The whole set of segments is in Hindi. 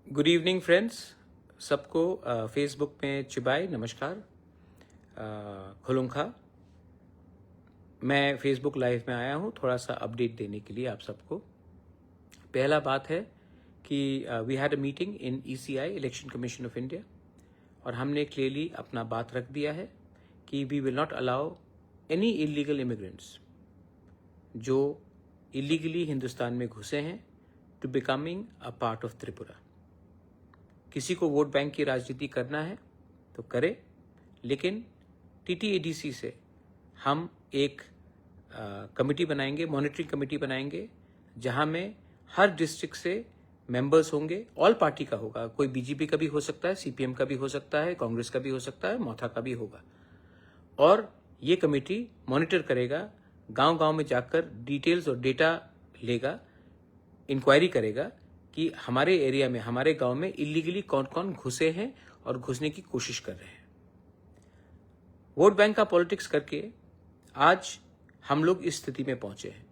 गुड इवनिंग फ्रेंड्स, सबको फेसबुक में चिबाई नमस्कार। खुलुंखा। मैं फेसबुक लाइव में आया हूँ थोड़ा सा अपडेट देने के लिए आप सबको। पहला बात है कि we had a meeting in ECI election commission of India और हमने क्लियरली अपना बात रख दिया है कि we will not allow any illegal immigrants जो इलीगली हिंदुस्तान में घुसे हैं to becoming a part of Tripura. किसी को वोट बैंक की राजनीति करना है तो करे, लेकिन TTADC से हम एक कमेटी बनाएंगे, मॉनिटरिंग कमेटी बनाएंगे, जहां में हर डिस्ट्रिक्ट से मेंबर्स होंगे। ऑल पार्टी का होगा, कोई BJP का भी हो सकता है, CPM का भी हो सकता है, कांग्रेस का भी हो सकता है, मोथा का भी होगा। और ये कमेटी मॉनिटर करेगा, गांव-गांव में जाकर डिटेल्स और डेटा लेगा, इंक्वायरी करेगा कि हमारे एरिया में, हमारे गांव में इलीगली कौन कौन घुसे हैं और घुसने की कोशिश कर रहे हैं। वोट बैंक का पॉलिटिक्स करके आज हम लोग इस स्थिति में पहुंचे हैं।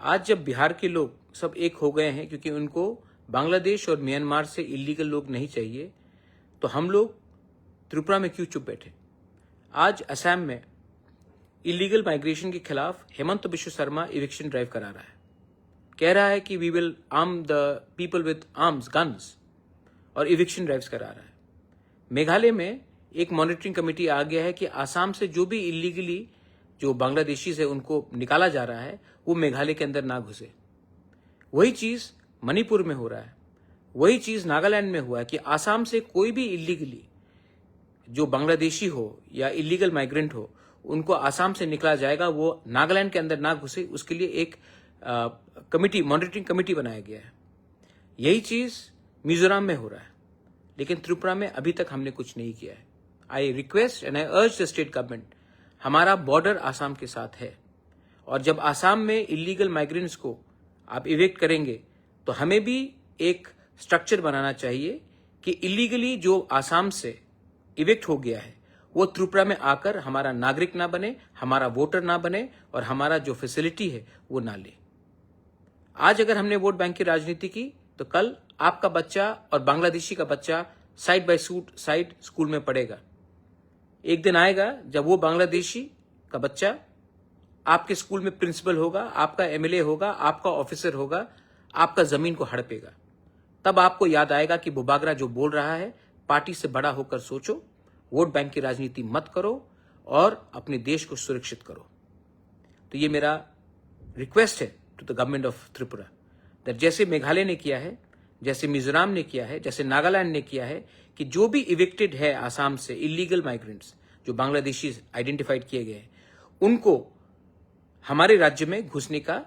आज जब बिहार के लोग सब एक हो गए हैं क्योंकि उनको बांग्लादेश और म्यांमार से इलीगल लोग नहीं चाहिए, तो हम लोग त्रिपुरा में क्यों चुप बैठे। आज असम में इलीगल माइग्रेशन के खिलाफ हेमंत बिश्व शर्मा इविक्शन ड्राइव करा रहा है, कह रहा है कि we will arm the people with arms, guns, और इविक्शन ड्राइव्स करा रहा है। मेघालय में एक मॉनिटरिंग कमेटी आ गया है कि आसाम से जो भी इलीगली जो बांग्लादेशी है उनको निकाला जा रहा है वो मेघालय के अंदर ना घुसे। वही चीज मणिपुर में हो रहा है, वही चीज नागालैंड में हुआ है कि आसाम से कोई भी इलीगली जो बांग्लादेशी हो या इलीगल माइग्रेंट हो उनको आसाम से निकला जाएगा, वो नागालैंड के अंदर ना घुसे, उसके लिए एक कमिटी, मॉनिटरिंग कमिटी बनाया गया है। यही चीज मिजोरम में हो रहा है, लेकिन त्रिपुरा में अभी तक हमने कुछ नहीं किया है। आई रिक्वेस्ट एंड आई अर्ज द स्टेट गवर्नमेंट, हमारा बॉर्डर आसाम के साथ है और जब आसाम में इलीगल माइग्रेंट्स को आप इवेक्ट करेंगे तो हमें भी एक स्ट्रक्चर बनाना चाहिए कि इलीगली जो आसाम से इवेक्ट हो गया है वो त्रिपुरा में आकर हमारा नागरिक ना बने, हमारा वोटर ना बने और हमारा जो फैसिलिटी है वो ना ले। आज अगर हमने वोट बैंक की राजनीति की तो कल आपका बच्चा और बांग्लादेशी का बच्चा साइड बाय साइड स्कूल में पढ़ेगा। एक दिन आएगा जब वो बांग्लादेशी का बच्चा आपके स्कूल में प्रिंसिपल होगा, आपका MLA होगा, आपका ऑफिसर होगा, आपका जमीन को हड़पेगा। तब आपको याद आएगा कि बुबागरा जो बोल रहा है, पार्टी से बड़ा होकर सोचो, वोट बैंक की राजनीति मत करो और अपने देश को सुरक्षित करो। तो ये मेरा रिक्वेस्ट है to the government of Tripura, that जैसे मेघालय ने किया है, जैसे मिजोरम ने किया है, जैसे नागालैंड ने किया है, कि जो भी इविक्टेड है आसाम से इलीगल माइग्रेंट्स जो बांग्लादेशी आइडेंटिफाइड किए गए हैं, उनको हमारे राज्य में घुसने का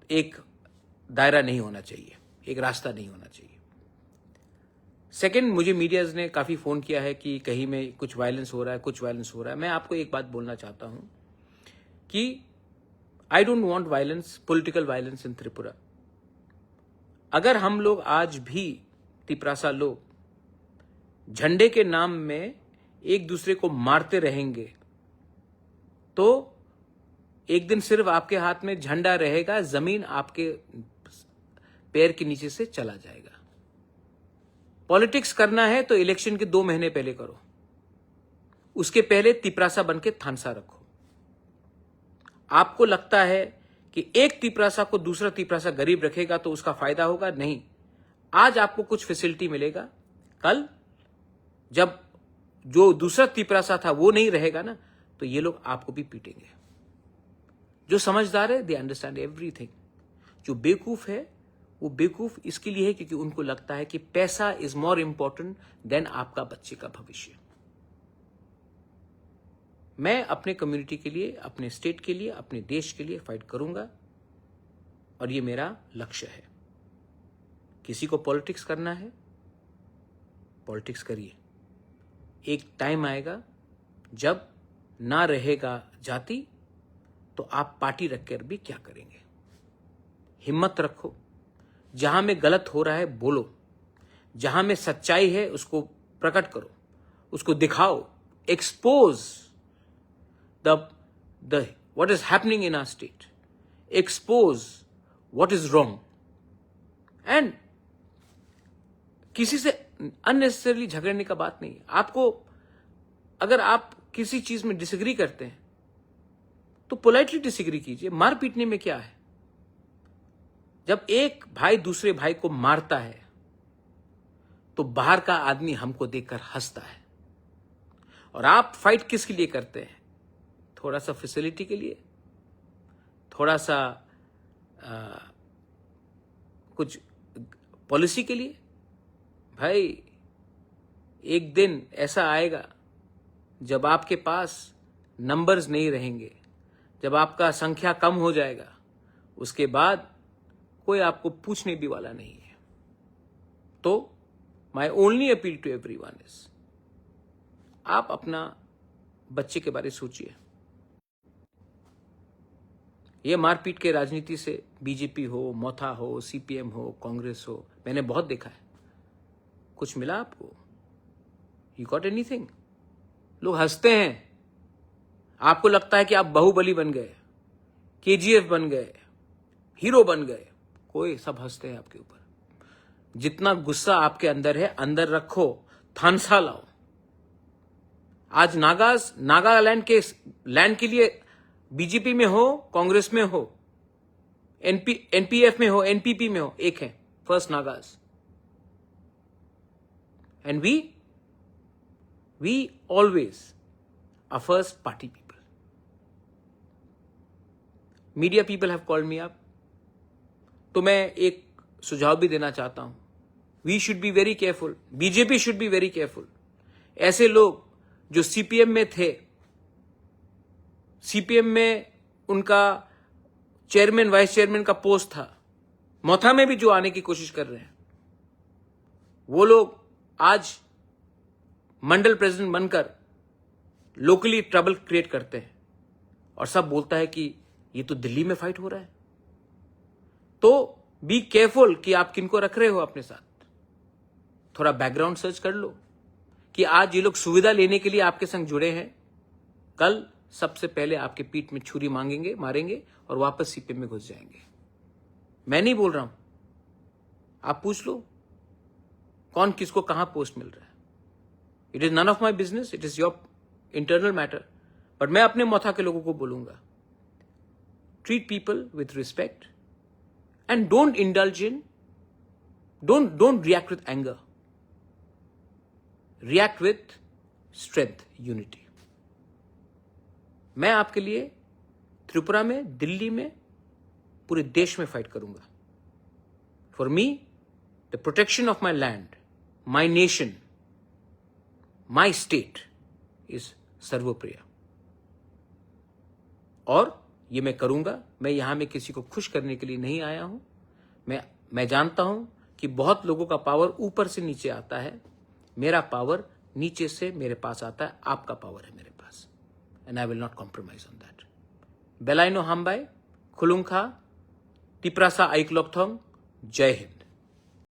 एक दायरा नहीं होना चाहिए, एक रास्ता नहीं होना चाहिए। सेकेंड, मुझे मीडियाज ने काफी फोन किया है कि कहीं में कुछ वायलेंस हो रहा है, कुछ वायलेंस हो रहा है। मैं आपको एक बात बोलना चाहता हूं कि I don't want violence, political violence in Tripura. अगर हम लोग आज भी तिपरासा लोग झंडे के नाम में एक दूसरे को मारते रहेंगे तो एक दिन सिर्फ आपके हाथ में झंडा रहेगा, जमीन आपके पैर के नीचे से चला जाएगा। पॉलिटिक्स करना है तो इलेक्शन के 2 महीने पहले करो, उसके पहले तिपरासा बन के थानसा रखो। आपको लगता है कि एक तिपरासा को दूसरा तिपरासा गरीब रखेगा तो उसका फायदा होगा? नहीं। आज आपको कुछ फैसिलिटी मिलेगा, कल जब जो दूसरा तिपरासा था वो नहीं रहेगा ना, तो ये लोग आपको भी पीटेंगे। जो समझदार है दे अंडरस्टैंड एवरीथिंग। जो बेवकूफ है वो बेवकूफ इसके लिए है क्योंकि उनको लगता है कि पैसा इज मोर इंपॉर्टेंट देन आपका बच्चे का भविष्य। मैं अपने कम्युनिटी के लिए, अपने स्टेट के लिए, अपने देश के लिए फाइट करूंगा और ये मेरा लक्ष्य है। किसी को पॉलिटिक्स करना है, पॉलिटिक्स करिए। एक टाइम आएगा जब ना रहेगा जाति तो आप पार्टी रखकर भी क्या करेंगे। हिम्मत रखो, जहां में गलत हो रहा है बोलो, जहां में सच्चाई है उसको प्रकट करो, उसको दिखाओ, expose the what is happening in our state, expose what is wrong, and किसी से अननेसेसरली झगड़ने का बात नहीं है। आपको अगर आप किसी चीज में डिसएग्री करते हैं तो पोलाइटली डिसएग्री कीजिए। मार पीटने में क्या है? जब एक भाई दूसरे भाई को मारता है तो बाहर का आदमी हमको देखकर हंसता है। और आप फाइट किसके लिए करते हैं? थोड़ा सा फैसिलिटी के लिए, थोड़ा सा कुछ पॉलिसी के लिए। भाई एक दिन ऐसा आएगा जब आपके पास नंबर्स नहीं रहेंगे, जब आपका संख्या कम हो जाएगा, उसके बाद कोई आपको पूछने भी वाला नहीं है। तो my only appeal to everyone is, आप अपना बच्चे के बारे में सोचिए। ये मारपीट के राजनीति से बीजेपी हो, मोथा हो, सीपीएम हो, कांग्रेस हो, मैंने बहुत देखा है। कुछ मिला आपको? You got anything? लोग हंसते हैं। आपको लगता है कि आप बाहुबली बन गए, केजीएफ बन गए, हीरो बन गए। कोई सब हंसते हैं आपके ऊपर। जितना गुस्सा आपके अंदर है, अंदर रखो, थानसा लाओ। आज नागालैंड के लैंड के लिए बीजेपी में हो, कांग्रेस में हो, एनपीएफ में हो, एनपीपी में हो, एक है first Nagas. And we always are first party people. Media people have called me up. तो मैं एक सुझाव भी देना चाहता हूं। We should be very careful, BJP should be very careful. ऐसे लोग जो सीपीएम में थे, सीपीएम में उनका चेयरमैन वाइस चेयरमैन का पोस्ट था, मोथा में भी जो आने की कोशिश कर रहे हैं, वो लोग आज मंडल प्रेसिडेंट बनकर लोकली ट्रबल क्रिएट करते हैं और सब बोलता है कि ये तो दिल्ली में फाइट हो रहा है। तो बी केयरफुल कि आप किनको रख रहे हो अपने साथ। थोड़ा बैकग्राउंड सर्च कर लो कि आज ये लोग सुविधा लेने के लिए आपके संग जुड़े हैं, कल सबसे पहले आपके पीठ में छुरी मारेंगे और वापस सीपीएम में घुस जाएंगे। मैं नहीं बोल रहा हूं, आप पूछ लो कौन किसको कहां पोस्ट मिल रहा है। It is none of my business, it is your internal matter. But मैं अपने मोथा के लोगों को बोलूंगा, treat people with respect and don't indulge in, don't react with anger, react with strength, unity. मैं आपके लिए त्रिपुरा में, दिल्ली में, पूरे देश में फाइट करूंगा। For me the protection of my land, my nation, my state is सर्वोप्रिय। और ये मैं करूंगा। मैं यहां में किसी को खुश करने के लिए नहीं आया हूं। मैं जानता हूं कि बहुत लोगों का पावर ऊपर से नीचे आता है, मेरा पावर नीचे से मेरे पास आता है। आपका पावर है मेरे पास, and I will not compromise on that. Belaino Hambai, Khulungkha, Tiprasa Aiklokthong, Jai Hind.